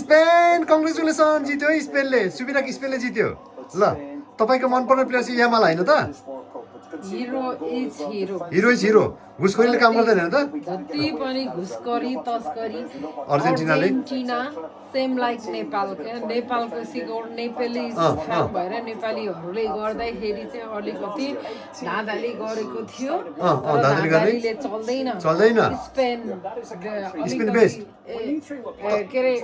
Spain congratulation जित्यो है स्पेनले सुबिना स्पेनले जित्यो ल तपाईको मनपर्ने प्लेयर चाहिँ यामाल हैन त hero is hero hero is hero घुसखोरीले काम गर्दैन हैन त जति पनि घुसखोरी तस्करी अर्जेन्टिनाले सेम लाइक नेपाल क्या नेपालको सिगौड नेपाली फ्यान भएर नेपालीहरूले गर्दाखेरि चाहिँ अलिकति धाँधली गरेको थियो धाँधलीले चल्दैन स्पेन बेस्ट के अरे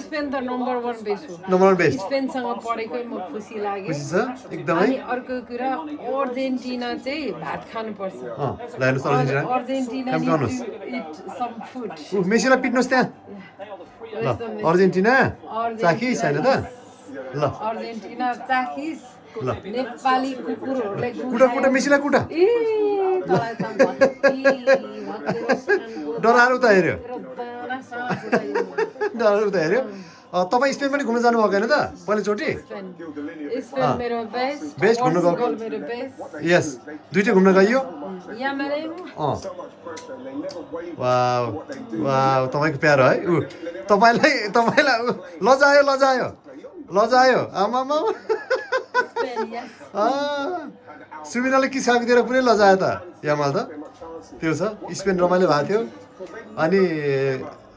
स्पेन त नम्बर 1 बेस्ट हो नम्बर 1 बेस्ट स्पेनसँग पढेकै म खुसी लाग्यो खुसी छ एकदमै अनि अर्को कुरा अर्जेन्टिना चाहिँ भात खानुपर्छ ल हेर्नुस् Argentina Argentina eat some food मेसीलाई पिट्नुस् त्यहाँ ल अर्जेन्टिना चाखिस हैन त ल अर्जेन्टिना चाखिस ल नेपाली कुकुरहरूले कुटा कुटा मेसीलाई कुटा डराएर उता हेर्यो डराएर उता हेर्यो तपाईँ स्पेन पनि घुम्न जानु भएको होइन त पहिलोचोटि बेस्ट घुम्न गएको यस दुईटै घुम्न गइयो वाउ वाउ तपाईँको प्यारो है ऊ तपाईँलाई लजायो आमामा सुबिनाले किसाको दिएर पुरै लजायो त यामाल त त्यो छ स्पेन रमाइलो भएको थियो अनि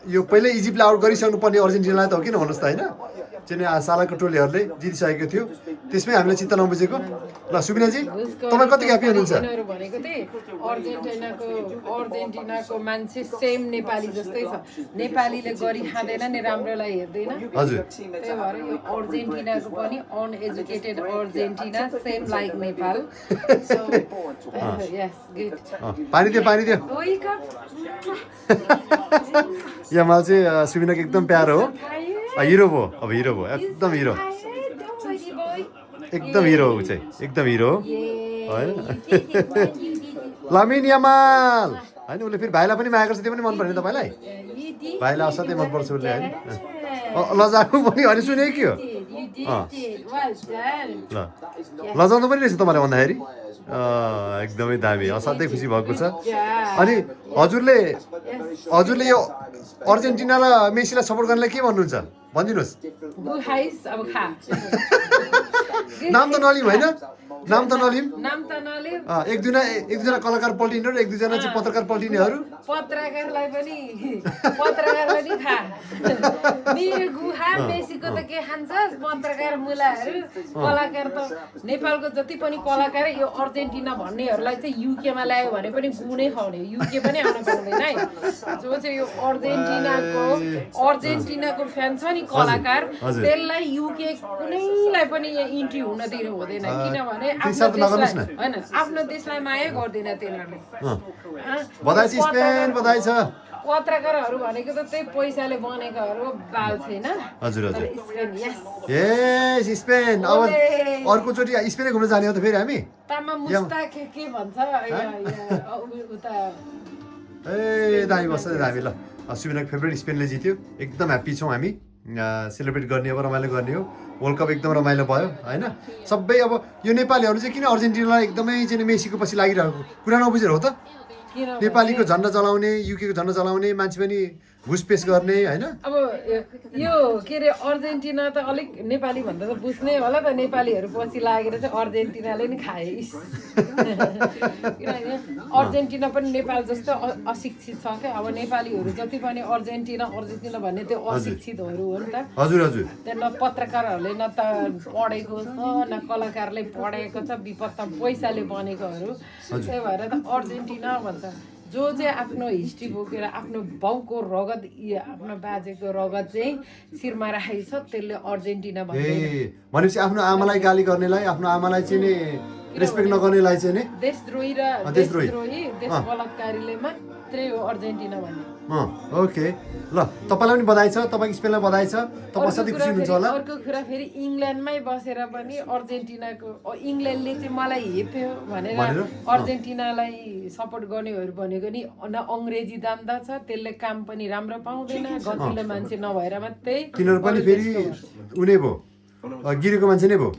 यो पहिल्यै इजिप्टले आउट गरिसक्नु पर्ने अर्जेन्टिनालाई त हो किन भन्नुहोस् त होइन चाहिँ सालाको टोलीहरूले जितिसकेको थियो त्यसमै हामीले चित्त नबुझेको ल सुबिनाजी तपाईँ कति ह्याप्पी हुनुहुन्छ भनेको थिएँ अर्जेन्टिनाको मान्छे सेम नेपाली जस्तै छ नेपालीले गरी खाँदैन नि राम्रोलाई हेर्दैन हजुर त्यही भएर यो अर्जेन्टिनाको पनि uneducated Argentina same like Nepal पानी दियो यामाल चाहिँ सुबिनाको एकदम प्यारो हो हिरो भयो अब हिरो भयो एकदम हिरो ऊ चाहिँ एकदम हिरो हो होइन लामिन यामाल होइन उसले फेरि भाइलाई पनि मागेको छ त्यो पनि मन पर्ने तपाईँलाई भाइलाई असाध्यै मनपर्छ उसले होइन लजाएको पनि होइन सुनेको के हो ल लजाउनु पनि रहेछ तपाईँलाई भन्दाखेरि एकदमै दामी असाध्यै खुसी भएको छ अनि हजुरले यो अर्जेन्टिना र मेसीलाई सपोर्ट गर्नलाई के भन्नुहुन्छ भनिदिनुहोस् नाम त नलिउँ होइन नाम त नलिउँ एक दुईजना कलाकार पल्टिने र एक दुईजना चाहिँ पत्रकार पल्टिनेहरू पत्रकारलाई पनि खा मेरो गुहा मेसीको त के खान्छ पत्रकार मुलाहरू कलाकार त नेपालको जति पनि कलाकार यो अर्जेन्टिना भन्नेहरूलाई चाहिँ युकेमा ल्यायो भने पनि गुनै खुवाउने युके पनि आउन पाउँदैन है जो चाहिँ यो अर्जेन्टिनाको फ्यान छ नि कलाकार त्यसलाई युके कुनैलाई पनि इन्ट्री हुन दिनु हुँदैन किनभने आफ्नो देशलाई माया गर्दैन तिनीहरूले पत्रकारहरू भनेको त त्यही पैसाले बनेकोहरू बाल छैन हजुर स्पेन अब अर्कोचोटि स्पेनै घुम्न जाने हो त फेरि हामी तामा मुस्ताक के भन्छ उता दामी बस्छ दामी ल सुबिनाको फेभरेट स्पेनले जित्यो एकदम ह्याप्पी छौँ हामी सेलिब्रेट गर्ने अब रमाइलो गर्ने हो वर्ल्ड कप एकदम रमाइलो भयो होइन सबै अब यो नेपालीहरू चाहिँ किन अर्जेन्टिनालाई एकदमै चाहिँ मेसीको पछि लागिरहेको कुरा नबुझेर हो त नेपालीको झन्डा चलाउने युकेको झन्डा चलाउने मान्छे पनि घुसपेस गर्ने होइन अब यो के अरे अर्जेन्टिना त अलिक नेपाली भन्दा त बुझ्ने होला त नेपालीहरू पछि लागेर चाहिँ अर्जेन्टिनाले नि खाए किनभने अर्जेन्टिना पनि नेपाल जस्तो अशिक्षित छ क्या अब नेपालीहरू जति पनि अर्जेन्टिना भन्ने त्यो अशिक्षितहरू हो नि त हजुर त्यहाँ न पत्रकारहरूले न त पढेको छ न कलाकारले पढेको छ विपत्त पैसाले बनेकोहरू त्यही भएर त अर्जेन्टिना भन्छ जो चाहिँ आफ्नो हिस्ट्री बोकेर आफ्नो बाउको रगत आफ्नो बाजेको रगत चाहिँ शिरमा राखेको छ त्यसले अर्जेन्टिना भनेपछि आफ्नो आमालाई गाली गर्नेलाई आफ्नो आमालाई चाहिँ नि रेस्पेक्ट नगर्नेलाई चाहिँ नि देशद्रोही र देश बलात्कारीले मात्रै हो अर्जेन्टिना भन्ने ओके ल तपाईँलाई पनि बधाई छ तपाईँको स्पेनलाई बधाई छ तपाईँ असाध्यै खुसी हुनुहुन्छ होला अर्को कुरा फेरि इङ्ल्यान्डमै बसेर पनि अर्जेन्टिनाको इङ्ल्यान्डले चाहिँ मलाई हेप्यो भनेर अर्जेन्टिनालाई सपोर्ट गर्नेहरू भनेको नि न अङ्ग्रेजी जान्दा छ त्यसले काम पनि राम्रो पाउँदैन गतिलो मान्छे नभएर मात्रै तिनीहरू पनि फेरि उनी भयो गिरेको मान्छे नै भयो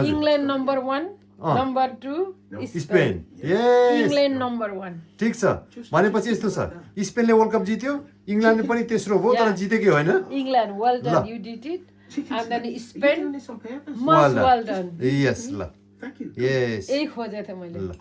इङ्ल्यान्ड नम्बर 1 नम्बर 2 स्पेन यस इङ्ल्यान्ड नम्बर 1 ठिक छ भनेपछि यस्तो छ स्पेनले वर्ल्ड कप जित्यो इङ्ल्यान्ड पनि तेस्रो भयो तर जितेकै होइन England well done you did it and then Spain must well done yes ल Thank you. यस यही खोजेको थिएँ मैले ल